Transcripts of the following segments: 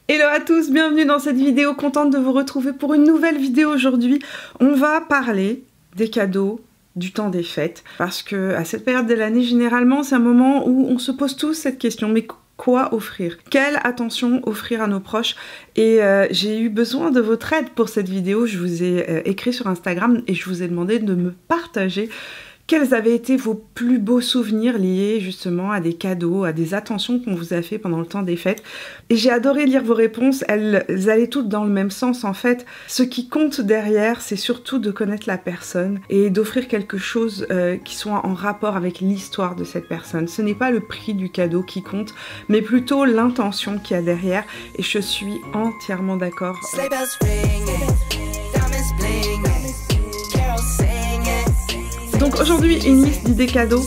Hello à tous, bienvenue dans cette vidéo, contente de vous retrouver pour une nouvelle vidéo aujourd'hui. On va parler des cadeaux du temps des fêtes, parce que à cette période de l'année, généralement, c'est un moment où on se pose tous cette question, mais quoi offrir? Quelle attention offrir à nos proches? Et j'ai eu besoin de votre aide pour cette vidéo. Je vous ai écrit sur Instagram et je vous ai demandé de me partager quels avaient été vos plus beaux souvenirs liés justement à des cadeaux, à des attentions qu'on vous a fait pendant le temps des fêtes. Et j'ai adoré lire vos réponses, elles allaient toutes dans le même sens en fait. Ce qui compte derrière, c'est surtout de connaître la personne et d'offrir quelque chose qui soit en rapport avec l'histoire de cette personne. Ce n'est pas le prix du cadeau qui compte, mais plutôt l'intention qu'il y a derrière. Et je suis entièrement d'accord. Donc aujourd'hui, une liste d'idées cadeaux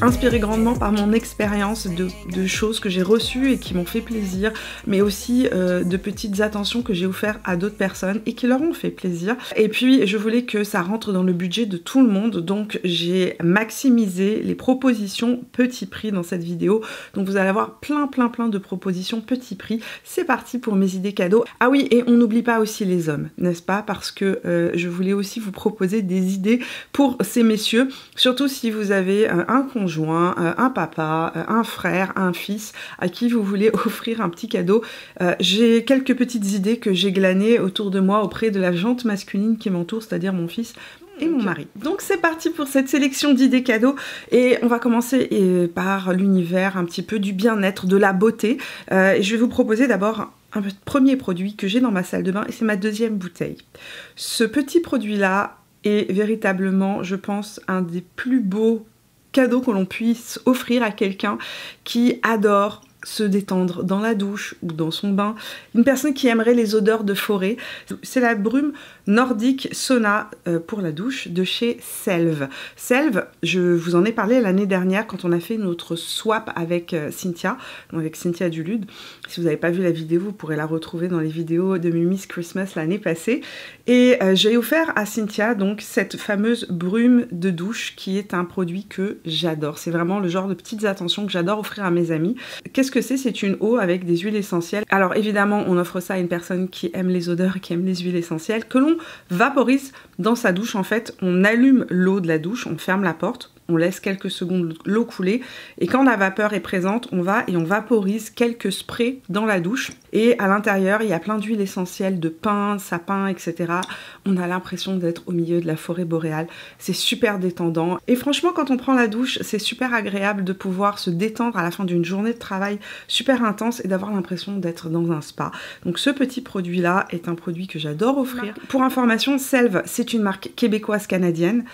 inspirée grandement par mon expérience de choses que j'ai reçues et qui m'ont fait plaisir, mais aussi de petites attentions que j'ai offertes à d'autres personnes et qui leur ont fait plaisir. Et puis je voulais que ça rentre dans le budget de tout le monde, donc j'ai maximisé les propositions petit prix dans cette vidéo. Donc vous allez avoir plein de propositions petit prix. C'est parti pour mes idées cadeaux. Ah oui, et on n'oublie pas aussi les hommes, n'est-ce pas? Parce que je voulais aussi vous proposer des idées pour ces messieurs, surtout si vous avez un conjoint, un papa, un frère, un fils à qui vous voulez offrir un petit cadeau. J'ai quelques petites idées que j'ai glanées autour de moi auprès de la jante masculine qui m'entoure, c'est-à-dire mon fils et mon mari. Donc c'est parti pour cette sélection d'idées cadeaux et on va commencer par l'univers un petit peu du bien-être, de la beauté. Et je vais vous proposer d'abord un premier produit que j'ai dans ma salle de bain et c'est ma deuxième bouteille. Ce petit produit-là est véritablement, je pense, un des plus beaux cadeaux que l'on puisse offrir à quelqu'un qui adore se détendre dans la douche ou dans son bain, une personne qui aimerait les odeurs de forêt. C'est la brume nordique sauna pour la douche de chez Selve. Selve, je vous en ai parlé l'année dernière quand on a fait notre swap avec Cynthia, donc avec Cynthia Dulude. Si vous n'avez pas vu la vidéo, vous pourrez la retrouver dans les vidéos de Mimi's Christmas l'année passée. Et j'ai offert à Cynthia donc cette fameuse brume de douche qui est un produit que j'adore. C'est vraiment le genre de petites attentions que j'adore offrir à mes amis. Qu'est-ce que c'est? C'est une eau avec des huiles essentielles. Alors évidemment, on offre ça à une personne qui aime les odeurs, qui aime les huiles essentielles, que l'on vaporise dans sa douche. En fait, on allume l'eau de la douche, on ferme la porte, on laisse quelques secondes l'eau couler et quand la vapeur est présente, on va et on vaporise quelques sprays dans la douche et à l'intérieur, il y a plein d'huiles essentielles de pin, sapin, etc. On a l'impression d'être au milieu de la forêt boréale. C'est super détendant et franchement, quand on prend la douche, c'est super agréable de pouvoir se détendre à la fin d'une journée de travail super intense et d'avoir l'impression d'être dans un spa. Donc ce petit produit-là est un produit que j'adore offrir. Pour information, Selve, c'est une marque québécoise-canadienne,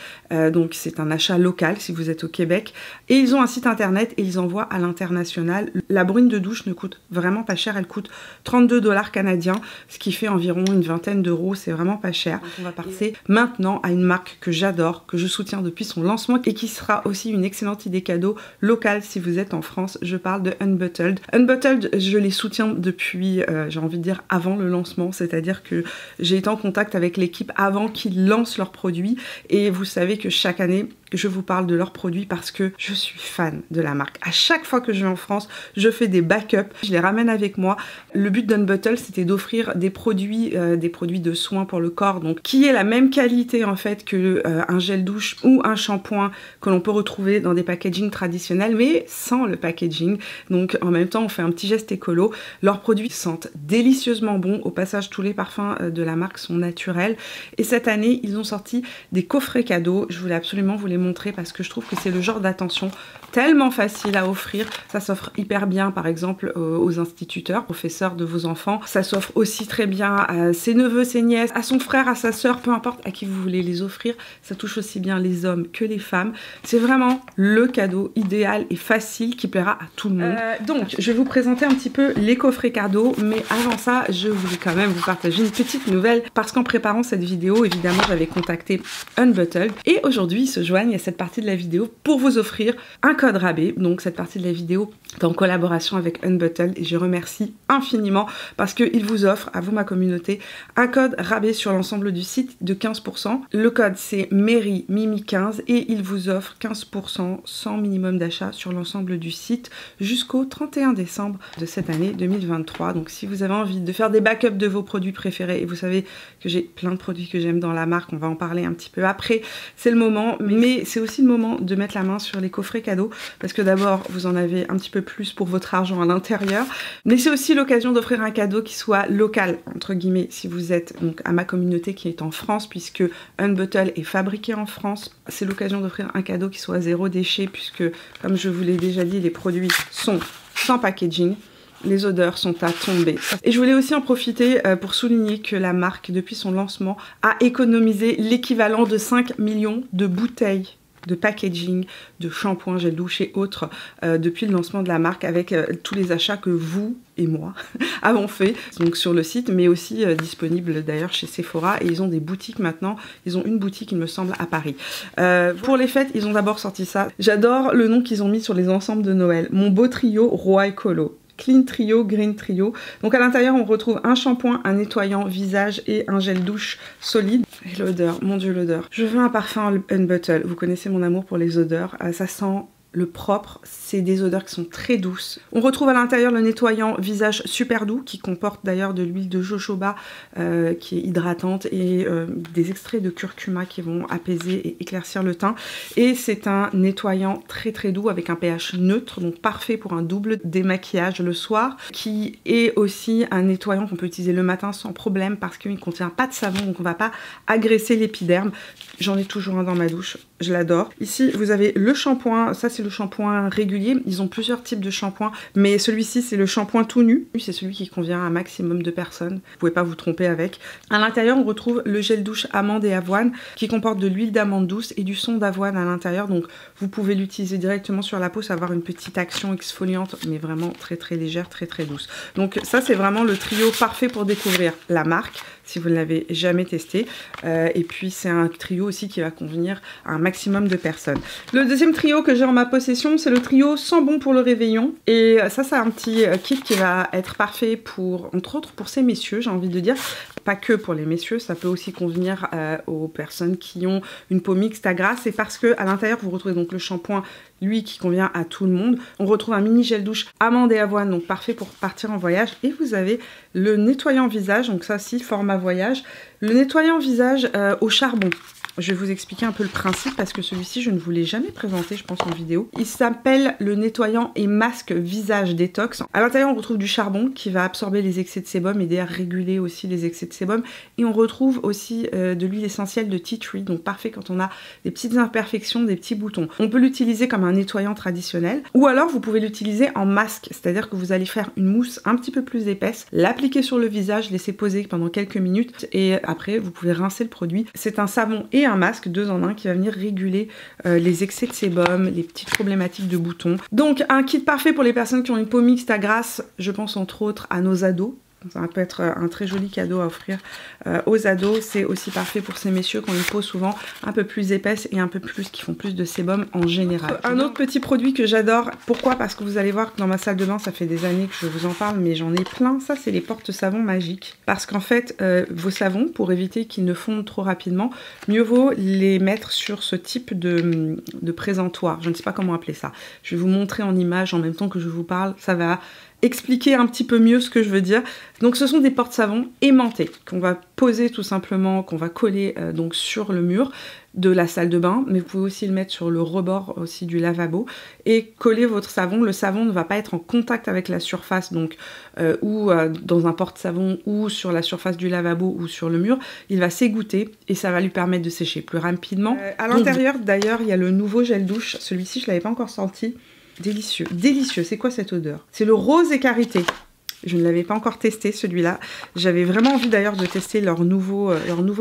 donc c'est un achat local si vous êtes au Québec. Et ils ont un site internet et ils envoient à l'international. La brume de douche ne coûte vraiment pas cher, elle coûte 32 $ canadiens, ce qui fait environ une vingtaine d'euros, c'est vraiment pas cher. Donc on va passer maintenant à une marque que j'adore, que je soutiens depuis son lancement et qui sera aussi une excellente idée cadeau locale si vous êtes en France. Je parle de Unbottled. Unbottled, je les soutiens depuis, j'ai envie de dire, avant le lancement, c'est-à-dire que j'ai été en contact avec l'équipe avant qu'ils lancent leurs produits et vous savez que chaque année, je vous parle de leurs produits parce que je suis fan de la marque. À chaque fois que je vais en France, je fais des backups, je les ramène avec moi. Le but d'Unbottled, c'était d'offrir des produits de soins pour le corps, donc qui est la même qualité en fait que un gel douche ou un shampoing que l'on peut retrouver dans des packaging traditionnels, mais sans le packaging. Donc en même temps, on fait un petit geste écolo. Leurs produits sentent délicieusement bon. Au passage, tous les parfums de la marque sont naturels. Et cette année, ils ont sorti des coffrets cadeaux. Je voulais absolument vous les montrer parce que je trouve que c'est le genre d'attention tellement facile à offrir. Ça s'offre hyper bien par exemple aux instituteurs, professeurs de vos enfants. Ça s'offre aussi très bien à ses neveux, ses nièces, à son frère, à sa soeur, peu importe à qui vous voulez les offrir. Ça touche aussi bien les hommes que les femmes. C'est vraiment le cadeau idéal et facile qui plaira à tout le monde. Donc je vais vous présenter un petit peu les coffrets cadeaux, mais avant ça je voulais quand même vous partager une petite nouvelle parce qu'en préparant cette vidéo évidemment j'avais contacté Unbottled et aujourd'hui ils se joignent il y a cette partie de la vidéo pour vous offrir un code rabais. Donc cette partie de la vidéo est en collaboration avec Unbottle et je remercie infiniment parce qu'il vous offre, à vous ma communauté, un code rabais sur l'ensemble du site de 15%. Le code c'est MaryMimi15 et il vous offre 15% sans minimum d'achat sur l'ensemble du site jusqu'au 31 décembre de cette année 2023. Donc si vous avez envie de faire des backups de vos produits préférés, et vous savez que j'ai plein de produits que j'aime dans la marque, on va en parler un petit peu après, c'est le moment, mais c'est aussi le moment de mettre la main sur les coffrets cadeaux parce que d'abord vous en avez un petit peu plus pour votre argent à l'intérieur, mais c'est aussi l'occasion d'offrir un cadeau qui soit local, entre guillemets, si vous êtes donc à ma communauté qui est en France, puisque Unbottle est fabriqué en France. C'est l'occasion d'offrir un cadeau qui soit zéro déchet, puisque comme je vous l'ai déjà dit, les produits sont sans packaging. Les odeurs sont à tomber. Et je voulais aussi en profiter pour souligner que la marque, depuis son lancement, a économisé l'équivalent de 5 millions de bouteilles de packaging, de shampoing, gel douche et autres depuis le lancement de la marque avec tous les achats que vous et moi avons fait donc sur le site, mais aussi disponible d'ailleurs chez Sephora, et ils ont des boutiques maintenant. Ils ont une boutique il me semble à Paris. Pour les fêtes ils ont d'abord sorti ça. J'adore le nom qu'ils ont mis sur les ensembles de Noël. Mon beau trio roi écolo. Clean Trio, Green Trio. Donc à l'intérieur on retrouve un shampoing, un nettoyant visage et un gel douche solide. Et l'odeur, mon dieu l'odeur. Je veux un parfum Unbottle. Vous connaissez mon amour pour les odeurs. Ça sent le propre, c'est des odeurs qui sont très douces. On retrouve à l'intérieur le nettoyant visage super doux qui comporte d'ailleurs de l'huile de jojoba qui est hydratante et des extraits de curcuma qui vont apaiser et éclaircir le teint. Et c'est un nettoyant très très doux avec un pH neutre, donc parfait pour un double démaquillage le soir, qui est aussi un nettoyant qu'on peut utiliser le matin sans problème parce qu'il ne contient pas de savon, donc on ne va pas agresser l'épiderme. J'en ai toujours un dans ma douche, je l'adore. Ici vous avez le shampoing, ça c'est le shampoing régulier. Ils ont plusieurs types de shampoing, mais celui-ci c'est le shampoing tout nu. C'est celui qui convient à un maximum de personnes. Vous pouvez pas vous tromper avec. À l'intérieur, on retrouve le gel douche amande et avoine qui comporte de l'huile d'amande douce et du son d'avoine à l'intérieur. Donc vous pouvez l'utiliser directement sur la peau, ça va avoir une petite action exfoliante, mais vraiment très très légère, très très douce. Donc ça c'est vraiment le trio parfait pour découvrir la marque si vous ne l'avez jamais testé. Et puis c'est un trio aussi qui va convenir à un maximum de personnes. Le deuxième trio que j'ai en ma possession, c'est le trio Sent bon pour le réveillon. Et ça c'est un petit kit qui va être parfait pour, entre autres, pour ces messieurs, j'ai envie de dire. Pas que pour les messieurs, ça peut aussi convenir aux personnes qui ont une peau mixte à grasse. Et parce que à l'intérieur, vous retrouvez donc le shampoing, lui qui convient à tout le monde. On retrouve un mini gel douche amande et avoine, donc parfait pour partir en voyage. Et vous avez le nettoyant visage, donc ça aussi format voyage. Le nettoyant visage au charbon. Je vais vous expliquer un peu le principe parce que celui-ci je ne vous l'ai jamais présenté je pense en vidéo. Il s'appelle le nettoyant et masque visage détox. À l'intérieur on retrouve du charbon qui va absorber les excès de sébum, aider à réguler aussi les excès de sébum, et on retrouve aussi de l'huile essentielle de tea tree, donc parfait quand on a des petites imperfections, des petits boutons. On peut l'utiliser comme un nettoyant traditionnel ou alors vous pouvez l'utiliser en masque, c'est-à-dire que vous allez faire une mousse un petit peu plus épaisse, l'appliquer sur le visage, laisser poser pendant quelques minutes et après vous pouvez rincer le produit. C'est un savon et un masque 2 en 1 qui va venir réguler les excès de sébum, les petites problématiques de boutons. Donc un kit parfait pour les personnes qui ont une peau mixte à grasse, je pense entre autres à nos ados. Ça peut être un très joli cadeau à offrir aux ados. C'est aussi parfait pour ces messieurs qui ont une peau souvent un peu plus épaisse et un peu plus, qui font plus de sébum en général. Un autre petit produit que j'adore, pourquoi? Parce que vous allez voir que dans ma salle de bain, ça fait des années que je vous en parle, mais j'en ai plein. Ça, c'est les porte-savons magiques. Parce qu'en fait, vos savons, pour éviter qu'ils ne fondent trop rapidement, mieux vaut les mettre sur ce type de présentoir. Je ne sais pas comment appeler ça. Je vais vous montrer en image en même temps que je vous parle. Ça va expliquer un petit peu mieux ce que je veux dire. Donc ce sont des porte-savons aimantés qu'on va poser tout simplement, qu'on va coller donc sur le mur de la salle de bain, mais vous pouvez aussi le mettre sur le rebord aussi du lavabo et coller votre savon. Le savon ne va pas être en contact avec la surface, donc ou dans un porte-savon ou sur la surface du lavabo ou sur le mur. Il va s'égoutter et ça va lui permettre de sécher plus rapidement. À l'intérieur d'ailleurs il y a le nouveau gel douche, celui-ci je l'avais pas encore senti. Délicieux, délicieux. C'est quoi cette odeur? C'est le rose écarité. Je ne l'avais pas encore testé celui-là. J'avais vraiment envie d'ailleurs de tester leur nouveau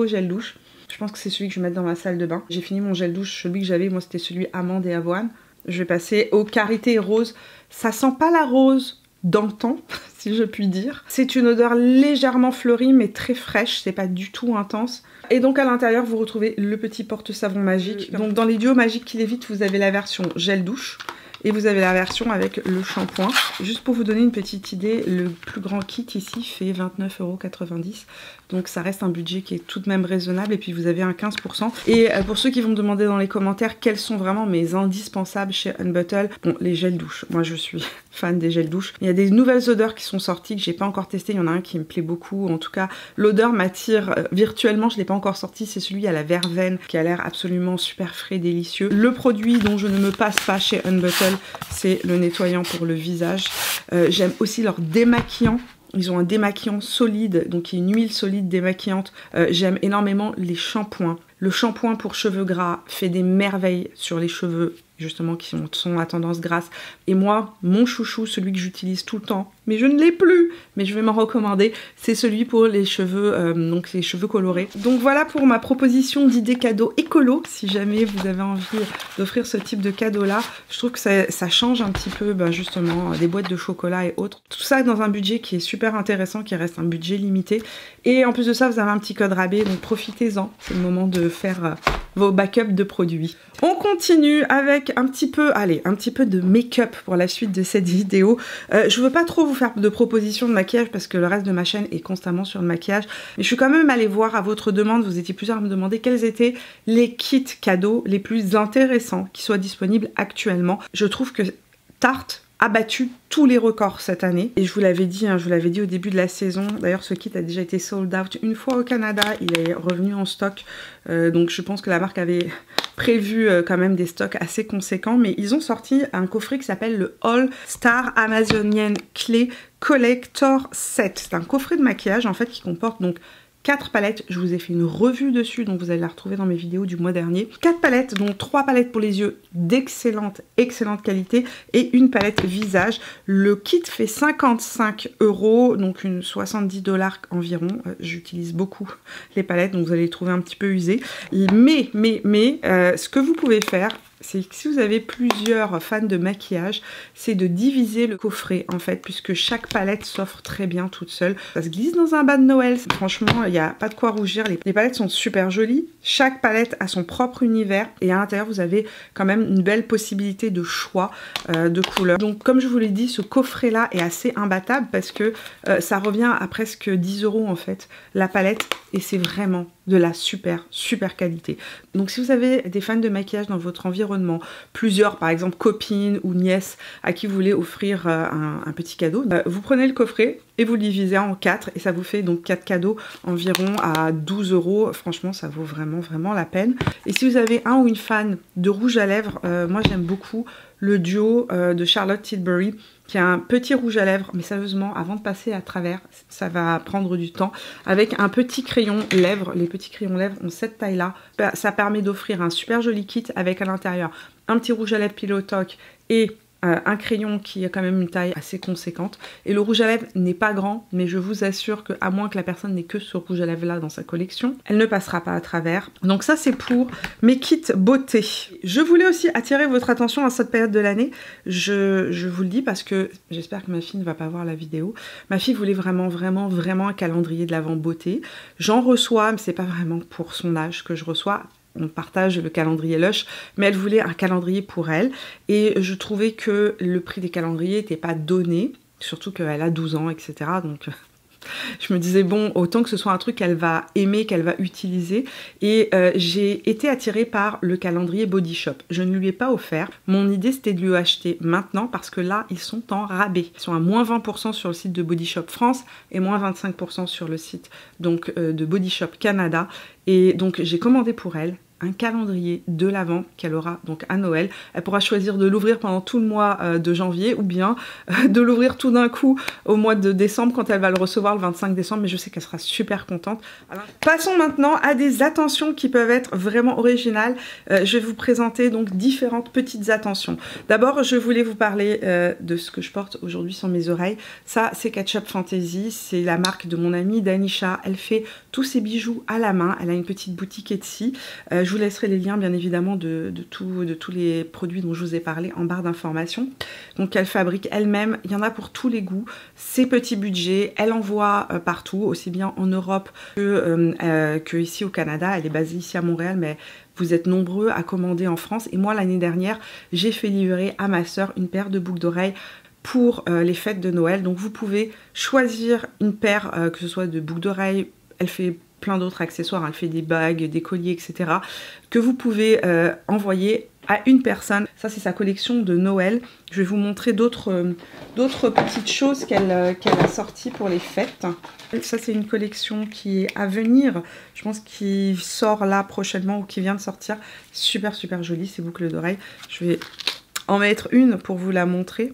gel douche. Je pense que c'est celui que je vais mettre dans ma salle de bain. J'ai fini mon gel douche, celui que j'avais, moi c'était celui amande et avoine. Je vais passer au karité rose. Ça sent pas la rose, d'antan, si je puis dire. C'est une odeur légèrement fleurie mais très fraîche, c'est pas du tout intense. Et donc à l'intérieur vous retrouvez le petit porte-savon magique. Donc dans les duos magiques qui l'évitent, vous avez la version gel douche et vous avez la version avec le shampoing. Juste pour vous donner une petite idée, le plus grand kit ici fait 29,90 €. Donc ça reste un budget qui est tout de même raisonnable et puis vous avez un 15%. Et pour ceux qui vont me demander dans les commentaires quels sont vraiment mes indispensables chez Unbottle, bon, les gels douche. Moi je suis fan des gels douche. Il y a des nouvelles odeurs qui sont sorties que j'ai pas encore testé. Il y en a un qui me plaît beaucoup. En tout cas, l'odeur m'attire virtuellement. Je l'ai pas encore sorti. C'est celui à la verveine qui a l'air absolument super frais, délicieux. Le produit dont je ne me passe pas chez Unbottle, c'est le nettoyant pour le visage. J'aime aussi leur démaquillant. Ils ont un démaquillant solide, donc une huile solide démaquillante. J'aime énormément les shampoings. Le shampoing pour cheveux gras fait des merveilles sur les cheveux justement qui sont à tendance grasse. Et moi, mon chouchou, celui que j'utilise tout le temps, mais je ne l'ai plus, mais je vais m'en recommander, c'est celui pour les cheveux, donc les cheveux colorés. Donc voilà pour ma proposition d'idées cadeaux écolo. Si jamais vous avez envie d'offrir ce type de cadeau-là, je trouve que ça change un petit peu justement des boîtes de chocolat et autres. Tout ça dans un budget qui est super intéressant, qui reste un budget limité. Et en plus de ça, vous avez un petit code rabais, donc profitez-en. C'est le moment de faire vos backups de produits. On continue avec un petit peu de make-up pour la suite de cette vidéo. Je veux pas trop vous faire de propositions de maquillage parce que le reste de ma chaîne est constamment sur le maquillage, mais je suis quand même allée voir à votre demande, vous étiez plusieurs à me demander quels étaient les kits cadeaux les plus intéressants qui soient disponibles actuellement. Je trouve que Tarte a battu tous les records cette année et je vous l'avais dit, je vous l'avais dit au début de la saison. D'ailleurs ce kit a déjà été sold out une fois au Canada, il est revenu en stock, donc je pense que la marque avait prévu quand même des stocks assez conséquents, mais ils ont sorti un coffret qui s'appelle le All Star Amazonian Clay Collector Set. C'est un coffret de maquillage en fait qui comporte donc 4 palettes, je vous ai fait une revue dessus, donc vous allez la retrouver dans mes vidéos du mois dernier. 4 palettes, dont 3 palettes pour les yeux d'excellente qualité et une palette visage. Le kit fait 55 €, donc 70 $ environ. J'utilise beaucoup les palettes, donc vous allez les trouver un petit peu usées. Mais, ce que vous pouvez faire, c'est que si vous avez plusieurs fans de maquillage, c'est de diviser le coffret en fait, puisque chaque palette s'offre très bien toute seule. Ça se glisse dans un bas de Noël, franchement il n'y a pas de quoi rougir, les palettes sont super jolies, chaque palette a son propre univers et à l'intérieur vous avez quand même une belle possibilité de choix de couleurs. Donc comme je vous l'ai dit, ce coffret là est assez imbattable parce que ça revient à presque 10 € en fait la palette et c'est vraiment de la super qualité. Donc si vous avez des fans de maquillage dans votre environnement, plusieurs par exemple copines ou nièces à qui vous voulez offrir un petit cadeau, vous prenez le coffret et vous le divisez en 4 et ça vous fait donc 4 cadeaux environ à 12 €. Franchement ça vaut vraiment la peine. Et si vous avez un ou une fan de rouge à lèvres, moi j'aime beaucoup le duo de Charlotte Tilbury qui a un petit rouge à lèvres, mais sérieusement avant de passer à travers ça va prendre du temps, avec un petit crayon lèvres. Les petits crayons lèvres ont cette taille là, ça permet d'offrir un super joli kit avec à l'intérieur un petit rouge à lèvres Pillow Talk et un crayon qui a quand même une taille assez conséquente. Et le rouge à lèvres n'est pas grand, mais je vous assure qu'à moins que la personne n'ait que ce rouge à lèvres là dans sa collection, elle ne passera pas à travers. Donc ça c'est pour mes kits beauté. Je voulais aussi attirer votre attention à cette période de l'année. Je vous le dis parce que j'espère que ma fille ne va pas voir la vidéo. Ma fille voulait vraiment un calendrier de l'Avent beauté. J'en reçois, mais c'est pas vraiment pour son âge que je reçois. On partage le calendrier Lush, mais elle voulait un calendrier pour elle et je trouvais que le prix des calendriers n'était pas donné, surtout qu'elle a 12 ans, etc. Donc je me disais bon, autant que ce soit un truc qu'elle va aimer, qu'elle va utiliser. Et j'ai été attirée par le calendrier Body Shop. Je ne lui ai pas offert. Mon idée c'était de lui acheter maintenant parce que là ils sont en rabais. Ils sont à moins 20% sur le site de Body Shop France et moins 25% sur le site donc de Body Shop Canada. Et donc j'ai commandé pour elle un calendrier de l'Avent qu'elle aura donc à Noël. Elle pourra choisir de l'ouvrir pendant tout le mois de janvier ou bien de l'ouvrir tout d'un coup au mois de décembre quand elle va le recevoir le 25 décembre, mais je sais qu'elle sera super contente. Alors, passons maintenant à des attentions qui peuvent être vraiment originales. Je vais vous présenter donc différentes petites attentions. D'abord je voulais vous parler de ce que je porte aujourd'hui sur mes oreilles. Ça c'est Ketchup Fantasy, c'est la marque de mon amie Danisha. Elle fait tous ses bijoux à la main, elle a une petite boutique Etsy. Je vous laisserai les liens bien évidemment de tous les produits dont je vous ai parlé en barre d'informations. Donc elle fabrique elle-même, il y en a pour tous les goûts, c'est petit budget, elle envoie partout, aussi bien en Europe que ici au Canada. Elle est basée ici à Montréal, mais vous êtes nombreux à commander en France. Et moi l'année dernière, j'ai fait livrer à ma soeur une paire de boucles d'oreilles pour les fêtes de Noël. Donc vous pouvez choisir une paire, que ce soit de boucles d'oreilles, elle fait plein d'autres accessoires, elle fait des bagues, des colliers, etc. que vous pouvez envoyer à une personne. Ça c'est sa collection de Noël. Je vais vous montrer d'autres petites choses qu'elle a sorties pour les fêtes. Ça c'est une collection qui est à venir, je pense qu'il sort là prochainement ou qui vient de sortir. Super super jolie ces boucles d'oreilles. Je vais en mettre une pour vous la montrer.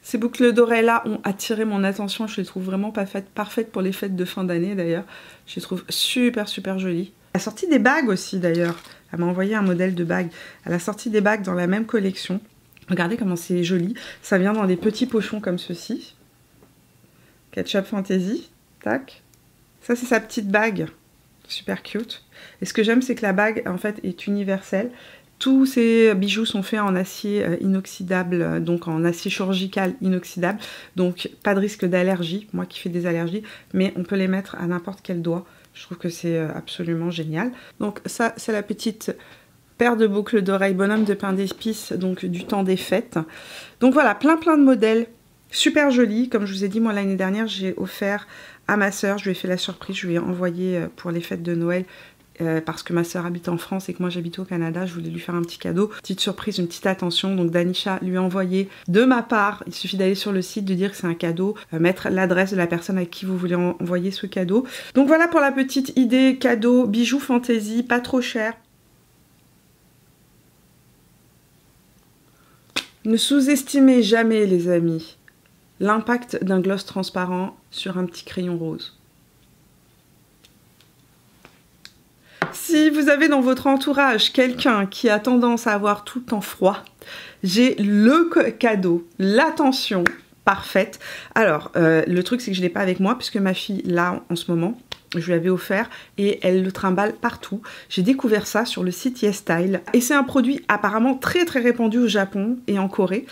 Ces boucles d'oreilles là ont attiré mon attention, je les trouve vraiment parfaites pour les fêtes de fin d'année d'ailleurs. Je les trouve super super jolies. Elle a sorti des bagues aussi d'ailleurs, elle m'a envoyé un modèle de bague. Elle a sorti des bagues dans la même collection. Regardez comment c'est joli, ça vient dans des petits pochons comme ceci. Ketchup Fantasy, tac. Ça c'est sa petite bague, super cute. Et ce que j'aime c'est que la bague en fait est universelle. Tous ces bijoux sont faits en acier inoxydable, donc en acier chirurgical inoxydable, donc pas de risque d'allergie, moi qui fais des allergies, mais on peut les mettre à n'importe quel doigt. Je trouve que c'est absolument génial. Donc ça, c'est la petite paire de boucles d'oreilles bonhomme de pain d'épices, donc du temps des fêtes. Donc voilà, plein de modèles, super jolis. Comme je vous ai dit, moi l'année dernière, j'ai offert à ma soeur, je lui ai fait la surprise, je lui ai envoyé pour les fêtes de Noël, parce que ma soeur habite en France et que moi j'habite au Canada, je voulais lui faire un petit cadeau, petite surprise, une petite attention. Donc Danisha lui a envoyé de ma part, il suffit d'aller sur le site, de dire que c'est un cadeau, mettre l'adresse de la personne à qui vous voulez envoyer ce cadeau. Donc voilà pour la petite idée cadeau, bijoux fantaisie, pas trop cher. Ne sous-estimez jamais les amis l'impact d'un gloss transparent sur un petit crayon rose. Si vous avez dans votre entourage quelqu'un qui a tendance à avoir tout le temps froid, j'ai le cadeau, l'attention parfaite. Alors, le truc c'est que je ne l'ai pas avec moi puisque ma fille l'a en ce moment. Je lui avais offert et elle le trimballe partout. J'ai découvert ça sur le site YesStyle et c'est un produit apparemment très répandu au Japon et en Corée.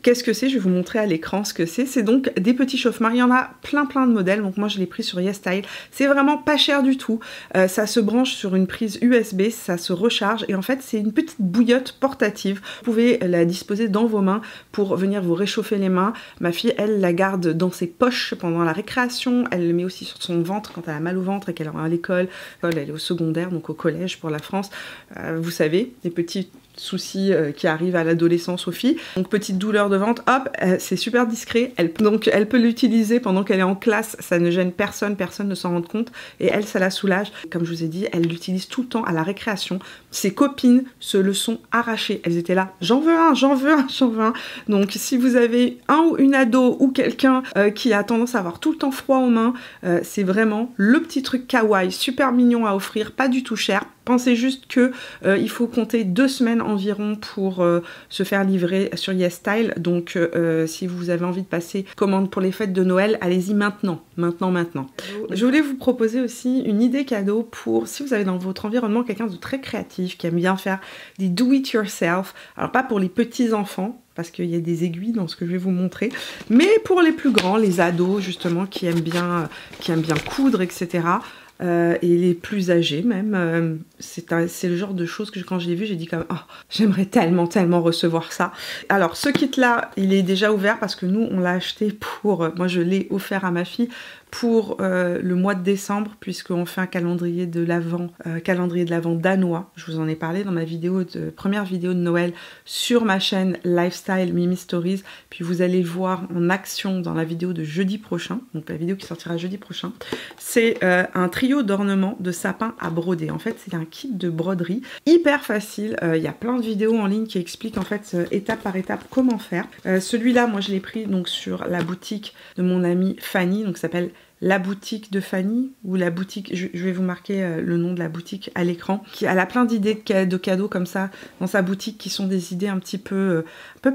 Qu'est-ce que c'est? Je vais vous montrer à l'écran ce que c'est. C'est donc des petits chauffe-mains. Il y en a plein de modèles, donc moi je l'ai pris sur YesStyle. C'est vraiment pas cher du tout. Ça se branche sur une prise USB, ça se recharge et en fait c'est une petite bouillotte portative. Vous pouvez la disposer dans vos mains pour venir vous réchauffer les mains. Ma fille, elle la garde dans ses poches pendant la récréation. Elle le met aussi sur son ventre quand elle a mal au ventre et qu'elle est à l'école. Elle est au secondaire, donc au collège pour la France. Vous savez, des petits soucis qui arrivent à l'adolescence aux filles. Donc petite douleur de ventre, hop, c'est super discret. Donc elle peut l'utiliser pendant qu'elle est en classe, ça ne gêne personne, personne ne s'en rend compte. Et elle, ça la soulage. Comme je vous ai dit, elle l'utilise tout le temps à la récréation. Ses copines se le sont arrachées. Elles étaient là, j'en veux un, j'en veux un, j'en veux un. Donc si vous avez un ou une ado ou quelqu'un qui a tendance à avoir tout le temps froid aux mains, c'est vraiment le petit truc kawaii, super mignon à offrir, pas du tout cher. Pensez juste que il faut compter 2 semaines environ pour se faire livrer sur YesStyle. Donc si vous avez envie de passer commande pour les fêtes de Noël, allez-y maintenant. Je voulais vous proposer aussi une idée cadeau pour si vous avez dans votre environnement quelqu'un de très créatif, qui aime bien faire des do-it-yourself. Alors pas pour les petits enfants, parce qu'il y a des aiguilles dans ce que je vais vous montrer, mais pour les plus grands, les ados justement qui aiment bien coudre, etc. Et les plus âgés même, c'est le genre de choses que quand je l'ai vu, j'ai dit comme oh, j'aimerais tellement recevoir ça. Alors ce kit là, il est déjà ouvert parce que nous on l'a acheté pour, moi je l'ai offert à ma fille pour le mois de décembre, puisqu'on fait un calendrier de l'Avent danois. Je vous en ai parlé dans ma première vidéo de Noël sur ma chaîne Lifestyle Mimi Stories. Puis vous allez voir en action dans la vidéo de jeudi prochain, donc la vidéo qui sortira jeudi prochain. C'est un trio d'ornements de sapin à broder. En fait, c'est un kit de broderie hyper facile. Il y a plein de vidéos en ligne qui expliquent en fait étape par étape comment faire. Celui-là, moi je l'ai pris donc sur la boutique de mon amie Fanny, donc ça s'appelle la boutique de Fanny, ou la boutique, je vais vous marquer le nom de la boutique à l'écran, qui elle a plein d'idées de cadeaux comme ça dans sa boutique, qui sont des idées un peu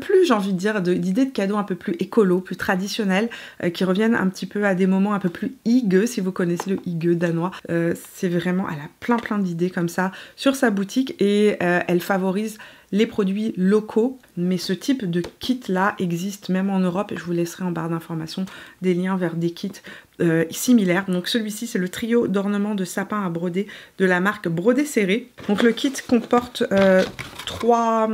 plus, j'ai envie de dire, d'idées de cadeaux un peu plus écolo, plus traditionnelles, qui reviennent un petit peu à des moments un peu plus hygge, si vous connaissez le hygge danois. C'est vraiment, elle a plein d'idées comme ça sur sa boutique, et elle favorise les produits locaux, mais ce type de kit là existe même en Europe. Je vous laisserai en barre d'informations des liens vers des kits similaires. Donc celui-ci, c'est le trio d'ornements de sapin à broder de la marque Brodé Serré. Donc le kit comporte 3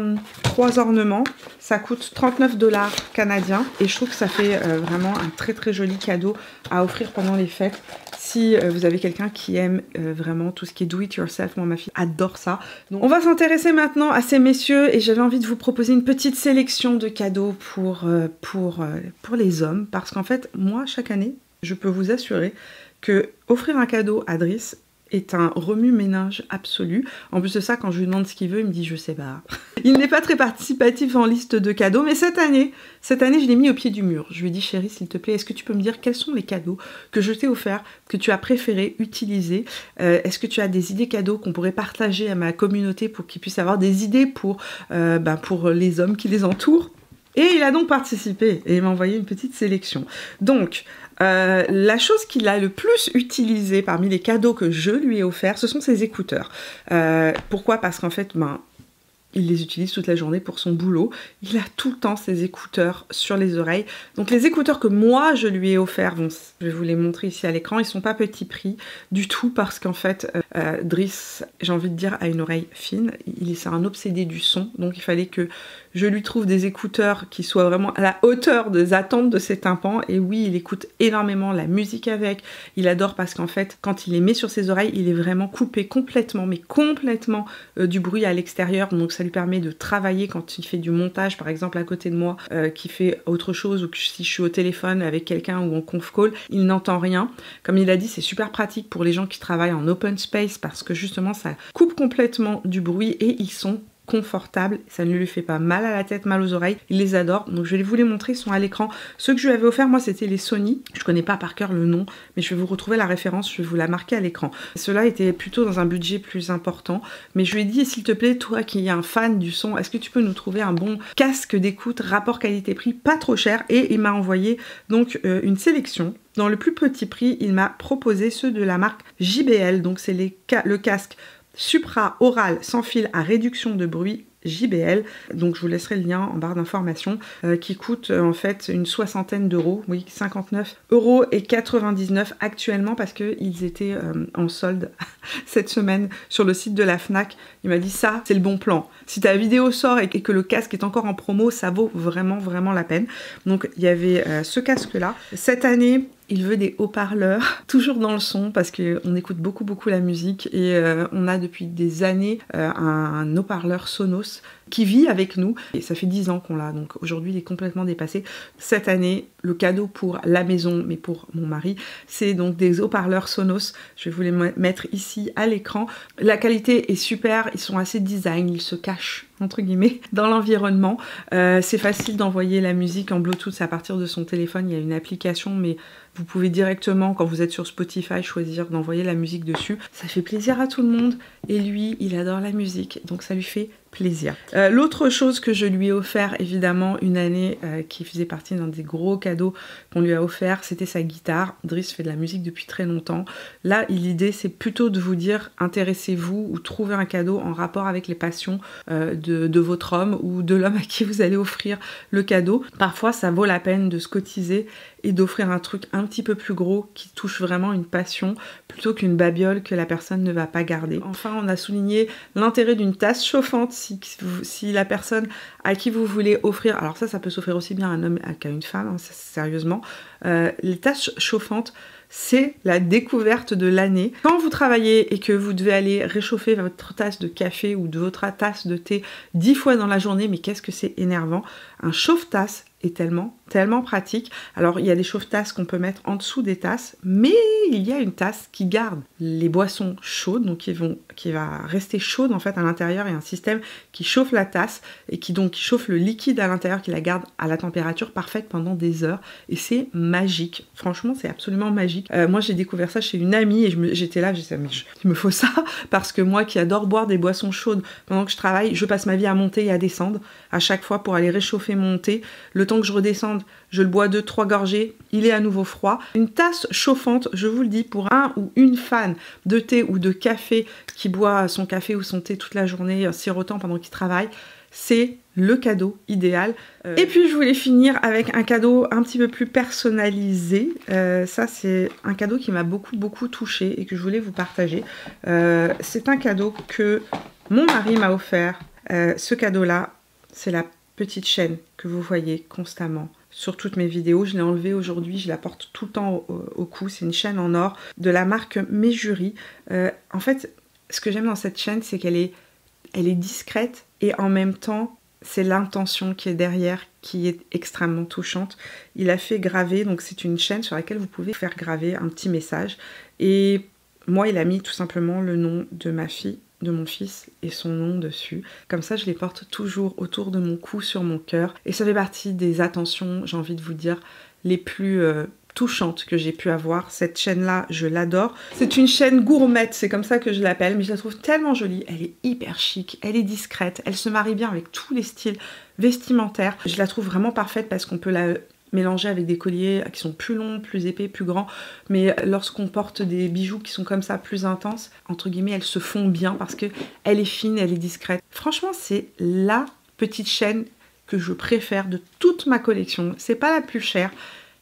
ornements, ça coûte 39 $ canadiens, et je trouve que ça fait vraiment un très joli cadeau à offrir pendant les fêtes. Si vous avez quelqu'un qui aime vraiment tout ce qui est do it yourself, moi ma fille adore ça. Donc on va s'intéresser maintenant à ces messieurs, et j'avais envie de vous proposer une petite sélection de cadeaux pour les hommes, parce qu'en fait moi chaque année je peux vous assurer que offrir un cadeau à Driss est un remue-ménage absolu. En plus de ça, quand je lui demande ce qu'il veut, il me dit je sais pas. Il n'est pas très participatif en liste de cadeaux, mais cette année je l'ai mis au pied du mur. Je lui ai dit chérie, s'il te plaît, est-ce que tu peux me dire quels sont les cadeaux que je t'ai offerts, que tu as préféré utiliser? Est-ce que tu as des idées cadeaux qu'on pourrait partager à ma communauté pour qu'ils puissent avoir des idées pour les hommes qui les entourent? Et il a donc participé et il m'a envoyé une petite sélection. Donc, la chose qu'il a le plus utilisée parmi les cadeaux que je lui ai offerts, ce sont ses écouteurs. Pourquoi? Parce qu'en fait, il les utilise toute la journée pour son boulot. Il a tout le temps ses écouteurs sur les oreilles. Donc les écouteurs que moi je lui ai offerts, bon, je vais vous les montrer ici à l'écran, ils sont pas petit prix du tout, parce qu'en fait Driss, j'ai envie de dire, a une oreille fine. C'est un obsédé du son, donc il fallait que je lui trouve des écouteurs qui soient vraiment à la hauteur des attentes de ses tympans. Et oui, il écoute énormément la musique avec. Il adore parce qu'en fait, quand il les met sur ses oreilles, il est vraiment coupé complètement, mais complètement du bruit à l'extérieur. Donc ça lui permet de travailler quand il fait du montage, par exemple à côté de moi, qui fait autre chose, ou que si je suis au téléphone avec quelqu'un ou en conf call, il n'entend rien. Comme il a dit, c'est super pratique pour les gens qui travaillent en open space, parce que justement ça coupe complètement du bruit, et ils sont confortable, ça ne lui fait pas mal à la tête, mal aux oreilles, il les adore. Donc je vais vous les montrer, ils sont à l'écran. Ceux que je lui avais offert, moi, c'était les Sony. Je connais pas par cœur le nom, mais je vais vous retrouver la référence, je vais vous la marquer à l'écran. Ceux-là étaient plutôt dans un budget plus important, mais je lui ai dit, s'il te plaît, toi qui es un fan du son, est-ce que tu peux nous trouver un bon casque d'écoute, rapport qualité-prix, pas trop cher? Et il m'a envoyé donc une sélection. Dans le plus petit prix, il m'a proposé ceux de la marque JBL, donc c'est le casque supra-oral sans fil à réduction de bruit JBL, donc je vous laisserai le lien en barre d'informations, qui coûte en fait une soixantaine d'euros, oui, 59,99 € actuellement, parce qu'ils étaient en solde cette semaine sur le site de la Fnac. Il m'a dit ça, c'est le bon plan. Si ta vidéo sort et que le casque est encore en promo, ça vaut vraiment la peine. Donc il y avait ce casque là. Cette année, il veut des haut-parleurs, toujours dans le son, parce qu'on écoute beaucoup la musique, et on a depuis des années un haut-parleur Sonos qui vit avec nous, et ça fait 10 ans qu'on l'a, donc aujourd'hui il est complètement dépassé. Cette année, le cadeau pour la maison, mais pour mon mari, c'est donc des haut-parleurs Sonos. Je vais vous les mettre ici à l'écran. La qualité est super, ils sont assez design, ils se cachent entre guillemets dans l'environnement. C'est facile d'envoyer la musique en Bluetooth à partir de son téléphone, il y a une application, mais vous pouvez directement, quand vous êtes sur Spotify, choisir d'envoyer la musique dessus. Ça fait plaisir à tout le monde, et lui, il adore la musique, donc ça lui fait plaisir. L'autre chose que je lui ai offert, évidemment, une année qui faisait partie d'un des gros cadeaux qu'on lui a offert, c'était sa guitare. Driss fait de la musique depuis très longtemps. Là, l'idée, c'est plutôt de vous dire, intéressez-vous ou trouvez un cadeau en rapport avec les passions de votre homme, ou de l'homme à qui vous allez offrir le cadeau. Parfois, ça vaut la peine de se cotiser et d'offrir un truc un petit peu plus gros qui touche vraiment une passion, plutôt qu'une babiole que la personne ne va pas garder. Enfin, on a souligné l'intérêt d'une tasse chauffante si la personne à qui vous voulez offrir, alors ça peut s'offrir aussi bien à un homme qu'à une femme, hein, sérieusement, les tasses chauffantes, c'est la découverte de l'année. Quand vous travaillez et que vous devez aller réchauffer votre tasse de café ou de votre tasse de thé 10 fois dans la journée, mais qu'est-ce que c'est énervant, un chauffe-tasse est tellement tellement pratique. Alors il y a des chauffe-tasses qu'on peut mettre en dessous des tasses, mais il y a une tasse qui garde les boissons chaudes, donc qui va rester chaude en fait à l'intérieur. Il y a un système qui chauffe la tasse et qui chauffe le liquide à l'intérieur, qui la garde à la température parfaite pendant des heures, et c'est magique. Franchement, c'est absolument magique. Moi j'ai découvert ça chez une amie et j'étais là, j'ai dit mais il me faut ça, parce que moi qui adore boire des boissons chaudes pendant que je travaille, je passe ma vie à monter et à descendre à chaque fois pour aller réchauffer mon thé. Le temps que je redescende, je le bois 2-3 gorgées, il est à nouveau froid. Une tasse chauffante, je vous le dis, pour un ou une fan de thé ou de café qui boit son café ou son thé toute la journée, sirotant pendant qu'il travaille, c'est le cadeau idéal. Et puis je voulais finir avec un cadeau un petit peu plus personnalisé. Ça c'est un cadeau qui m'a beaucoup touchée et que je voulais vous partager. C'est un cadeau que mon mari m'a offert. Ce cadeau-là, c'est la petite chaîne que vous voyez constamment sur toutes mes vidéos. Je l'ai enlevée aujourd'hui, je la porte tout le temps au cou. C'est une chaîne en or de la marque Mejuri. En fait, ce que j'aime dans cette chaîne, c'est qu'elle est discrète et en même temps, c'est l'intention qui est derrière qui est extrêmement touchante. Il a fait graver, donc c'est une chaîne sur laquelle vous pouvez faire graver un petit message. Et moi, il a mis tout simplement le nom de ma fille, de mon fils et son nom dessus. Comme ça, je les porte toujours autour de mon cou, sur mon cœur. Et ça fait partie des attentions, j'ai envie de vous dire, les plus touchantes que j'ai pu avoir. Cette chaîne-là, je l'adore. C'est une chaîne gourmette, c'est comme ça que je l'appelle, mais je la trouve tellement jolie. Elle est hyper chic, elle est discrète, elle se marie bien avec tous les styles vestimentaires. Je la trouve vraiment parfaite parce qu'on peut la mélanger avec des colliers qui sont plus longs, plus épais, plus grands, mais lorsqu'on porte des bijoux qui sont comme ça, plus intenses, entre guillemets, elles se font bien parce que elle est fine, elle est discrète. Franchement, c'est la petite chaîne que je préfère de toute ma collection. C'est pas la plus chère,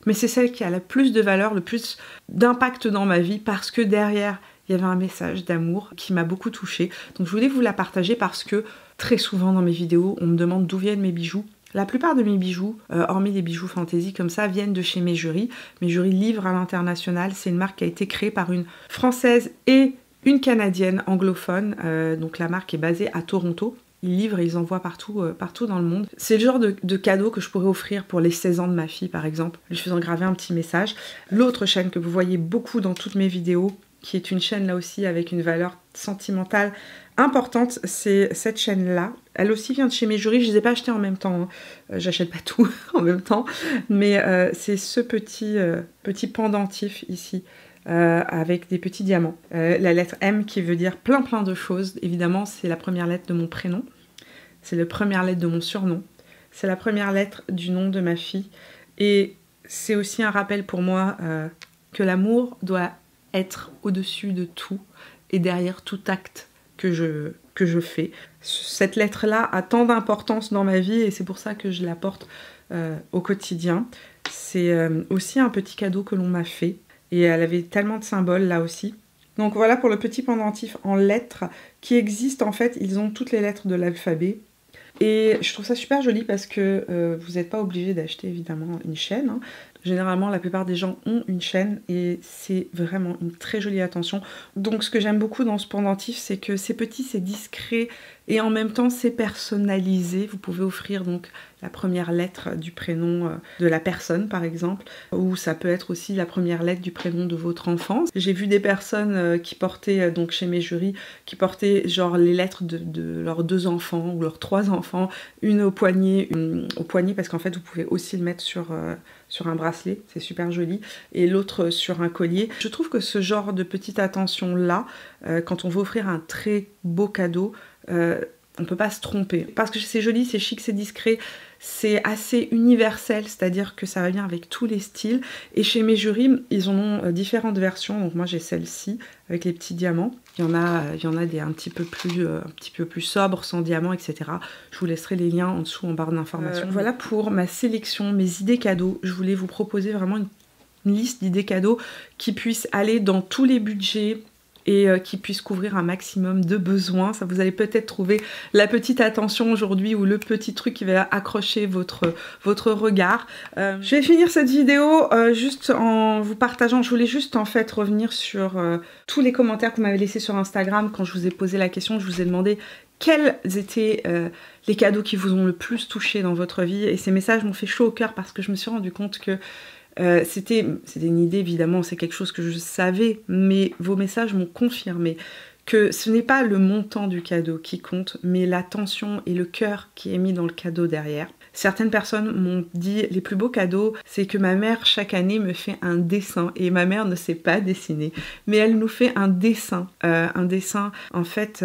mais c'est celle qui a le plus de valeur, le plus d'impact dans ma vie, parce que derrière, il y avait un message d'amour qui m'a beaucoup touchée. Donc je voulais vous la partager parce que très souvent dans mes vidéos, on me demande d'où viennent mes bijoux. La plupart de mes bijoux, hormis des bijoux fantasy comme ça, viennent de chez Mejuri. Mejuri livre à l'international. C'est une marque qui a été créée par une Française et une Canadienne anglophone. Donc la marque est basée à Toronto. Ils livrent et ils envoient partout dans le monde. C'est le genre de cadeau que je pourrais offrir pour les 16 ans de ma fille, par exemple, lui faisant graver un petit message. L'autre chaîne que vous voyez beaucoup dans toutes mes vidéos, qui est une chaîne là aussi avec une valeur sentimentale importante, c'est cette chaîne-là. Elle aussi vient de chez Mejuri, je ne les ai pas achetées en même temps, hein. J'achète pas tout en même temps, mais c'est ce petit pendentif ici. Avec des petits diamants. La lettre M qui veut dire plein de choses. Évidemment, c'est la première lettre de mon prénom. C'est la première lettre de mon surnom. C'est la première lettre du nom de ma fille. Et c'est aussi un rappel pour moi que l'amour doit être au-dessus de tout et derrière tout acte que je fais. Cette lettre-là a tant d'importance dans ma vie et c'est pour ça que je la porte au quotidien. C'est aussi un petit cadeau que l'on m'a fait. Et elle avait tellement de symboles là aussi. Donc voilà pour le petit pendentif en lettres qui existe en fait. Ils ont toutes les lettres de l'alphabet. Et je trouve ça super joli parce que vous n'êtes pas obligé d'acheter évidemment une chaîne. Hein. Généralement, la plupart des gens ont une chaîne et c'est vraiment une très jolie attention. Donc ce que j'aime beaucoup dans ce pendentif, c'est que c'est petit, c'est discret et en même temps c'est personnalisé. Vous pouvez offrir donc la première lettre du prénom de la personne par exemple, ou ça peut être aussi la première lettre du prénom de votre enfant. J'ai vu des personnes qui portaient, donc chez Mejuri, qui portaient genre les lettres de leurs 2 enfants ou leurs 3 enfants, une au poignet parce qu'en fait vous pouvez aussi le mettre sur un bracelet, c'est super joli, et l'autre sur un collier. Je trouve que ce genre de petite attention là, quand on veut offrir un très beau cadeau, on peut pas se tromper. Parce que c'est joli, c'est chic, c'est discret, c'est assez universel, c'est-à-dire que ça va bien avec tous les styles. Et chez Mejuri, ils en ont différentes versions. Donc moi j'ai celle-ci avec les petits diamants. Il y en a des un petit peu plus sobres, sans diamants, etc. Je vous laisserai les liens en dessous en barre d'informations. Voilà pour ma sélection, mes idées cadeaux. Je voulais vous proposer vraiment une liste d'idées cadeaux qui puissent aller dans tous les budgets, et qui puisse couvrir un maximum de besoins. Ça, vous allez peut-être trouver la petite attention aujourd'hui ou le petit truc qui va accrocher votre regard. Je vais finir cette vidéo juste en vous partageant, je voulais juste en fait revenir sur tous les commentaires que vous m'avez laissés sur Instagram quand je vous ai posé la question. Je vous ai demandé quels étaient les cadeaux qui vous ont le plus touché dans votre vie, et ces messages m'ont fait chaud au cœur parce que je me suis rendu compte que c'était une idée, évidemment, c'est quelque chose que je savais, mais vos messages m'ont confirmé que ce n'est pas le montant du cadeau qui compte, mais l'attention et le cœur qui est mis dans le cadeau derrière. Certaines personnes m'ont dit les plus beaux cadeaux, c'est que ma mère chaque année me fait un dessin, et ma mère ne sait pas dessiner, mais elle nous fait un dessin en fait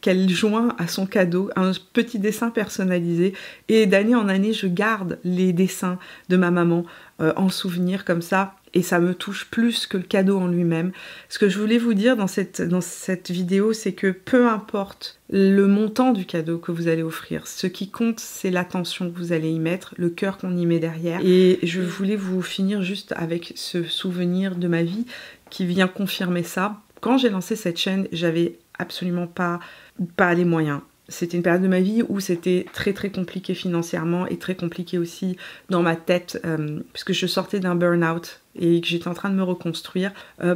qu'elle joint à son cadeau, un petit dessin personnalisé, et d'année en année je garde les dessins de ma maman en souvenir comme ça, et ça me touche plus que le cadeau en lui-même. Ce que je voulais vous dire dans cette vidéo, c'est que peu importe le montant du cadeau que vous allez offrir, ce qui compte, c'est l'attention que vous allez y mettre, le cœur qu'on y met derrière. Et je voulais vous finir juste avec ce souvenir de ma vie qui vient confirmer ça. Quand j'ai lancé cette chaîne, j'avais absolument pas les moyens. C'était une période de ma vie où c'était très très compliqué financièrement et très compliqué aussi dans ma tête puisque je sortais d'un burn-out et que j'étais en train de me reconstruire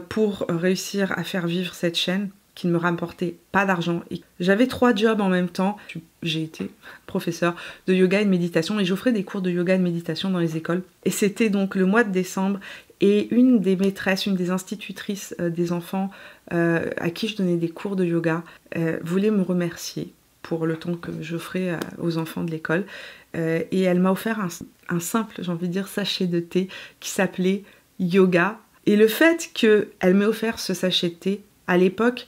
pour réussir à faire vivre cette chaîne qui ne me rapportait pas d'argent. J'avais 3 jobs en même temps. J'ai été professeure de yoga et de méditation et j'offrais des cours de yoga et de méditation dans les écoles. Et c'était donc le mois de décembre et une des maîtresses, une des institutrices des enfants à qui je donnais des cours de yoga voulait me remercier pour le temps que j'offrais aux enfants de l'école. Et elle m'a offert un simple, j'ai envie de dire, sachet de thé qui s'appelait Yoga. Et le fait qu'elle m'ait offert ce sachet de thé, à l'époque,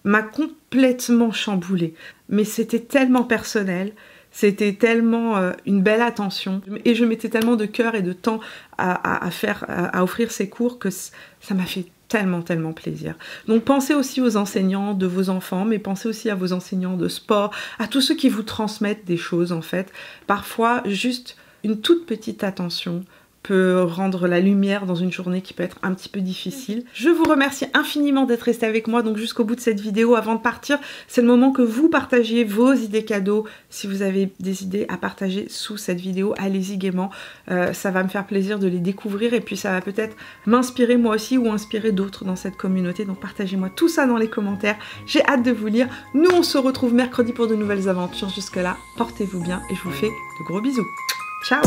m'a complètement chamboulée. Mais c'était tellement personnel, c'était tellement une belle attention. Et je mettais tellement de cœur et de temps à offrir ces cours que ça m'a fait tellement plaisir. Donc pensez aussi aux enseignants de vos enfants, mais pensez aussi à vos enseignants de sport, à tous ceux qui vous transmettent des choses en fait. Parfois, juste une toute petite attention peut rendre la lumière dans une journée qui peut être un petit peu difficile. Je vous remercie infiniment d'être resté avec moi donc jusqu'au bout de cette vidéo. Avant de partir, c'est le moment que vous partagiez vos idées cadeaux. Si vous avez des idées à partager sous cette vidéo, allez-y gaiement. Ça va me faire plaisir de les découvrir et puis ça va peut-être m'inspirer moi aussi ou inspirer d'autres dans cette communauté. Donc partagez-moi tout ça dans les commentaires. J'ai hâte de vous lire. Nous, on se retrouve mercredi pour de nouvelles aventures. Jusque là, portez-vous bien et je vous fais de gros bisous. Ciao!